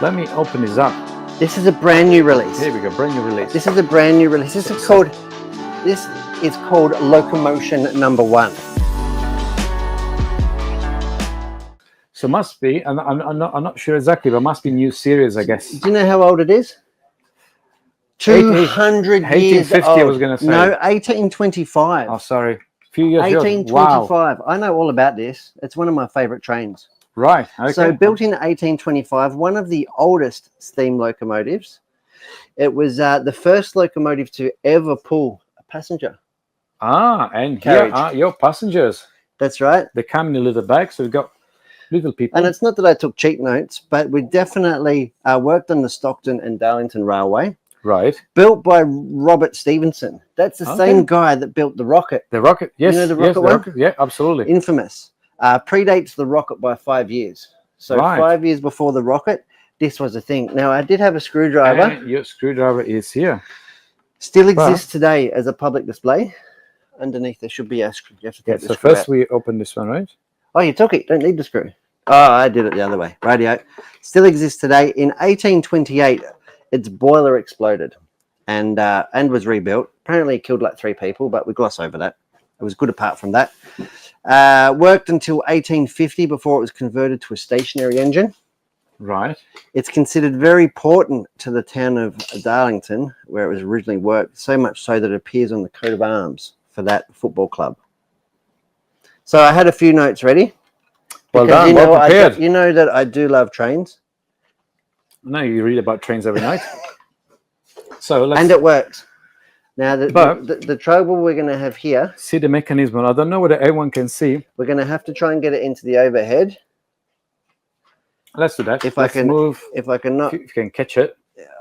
Let me open this up. This is a brand new release. Here we go, brand new release. This is a brand new release. This is called Locomotion No.1. So must be, and I'm not sure exactly, but must be new series, I guess. Do you know how old it is? 200 years 1850, old. I was going to say. No, 1825. Oh, sorry. A few years 1825. Wow. I know all about this. It's one of my favorite trains. Right. Okay. So built in 1825, one of the oldest steam locomotives. It was the first locomotive to ever pull a passenger. Ah, and carriage. Here are your passengers. That's right. They come in a little bag, so we've got little people. And it's not that I took cheap notes, but we definitely worked on the Stockton and Darlington Railway. Right. Built by Robert Stephenson. That's the same guy that built the rocket. The rocket, yes. You know the rocket one? Rocket, yeah, absolutely. Infamous. Predates the rocket by 5 years. So 5 years before the rocket, this was a thing. Now, I did have a screwdriver. And your screwdriver is here. Still exists today as a public display. Underneath there should be a screw. You have to take the so screw first out. we open this one, right? Oh, you took it. Don't need the screw. Oh, I did it the other way. Radio. Still exists today. In 1828, its boiler exploded and was rebuilt. Apparently, it killed like 3 people, but we gloss over that. It was good apart from that. Worked until 1850 before it was converted to a stationary engine. Right. It's considered very important to the town of Darlington, where it was originally worked, so much so that it appears on the coat of arms for that football club. So I had a few notes ready. Well done, well prepared. You know that I do love trains. No, you read about trains every night. So let's... And it works. Now, the trouble we're going to have here... See the mechanism. I don't know whether everyone can see. We're going to have to try and get it into the overhead. Let's do that. If let's I can move. If I can not... If you can catch it.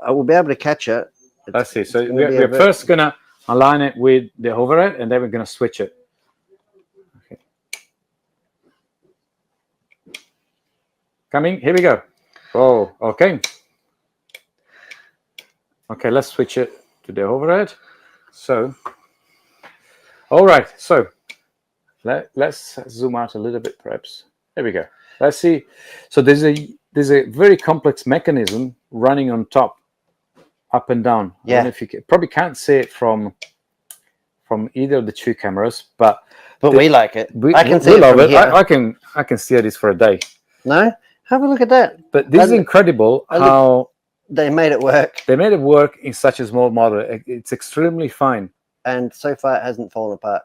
I will be able to catch it. Let's see. So we're first going to align it with the overhead, and then we're going to switch it. Okay. Coming. Here we go. Oh, okay. Okay, let's switch it to the overhead. So, all right. So let's zoom out a little bit, perhaps. There we go. Let's see. So there's a very complex mechanism running on top, up and down. Yeah. I don't know if you probably can't see it from either of the 2 cameras, but we like it. I can see we it love from it. here. I can steer this for a day. No, have a look at that. But this is incredible how they made it work. They made it work in such a small model. It's extremely fine. And so far, it hasn't fallen apart.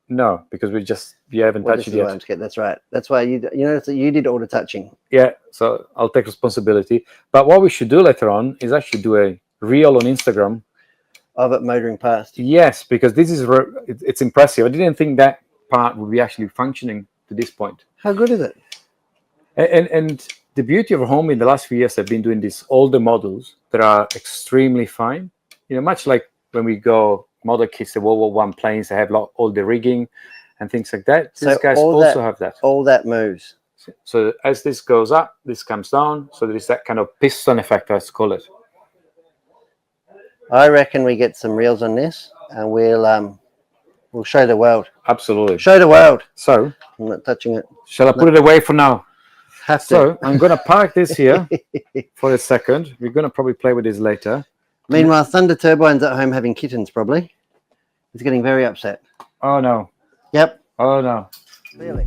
No, because you haven't touched it yet. That's right. That's why you notice that you did all the touching. Yeah, so I'll take responsibility. But what we should do later on is actually do a reel on Instagram of it motoring past. Yes, because this is it's impressive. I didn't think that part would be actually functioning to this point. How good is it? And the beauty of Hornby in the last few years, I've been doing these older models that are extremely fine. You know, much like when we go model kits, the World War I planes, they have all the rigging and things like that. These guys also have that. All that moves. So as this goes up, this comes down. So there is that kind of piston effect, let's call it. I reckon we get some reels on this, and we'll show the world. Absolutely. Show the world. So I'm not touching it. Shall I put it away for now? Have to. So I'm going to park this here for a second. We're going to probably play with this later. Meanwhile, Thunder Turbine's at home having kittens, probably. He's getting very upset. Oh, no. Yep. Oh, no. Really?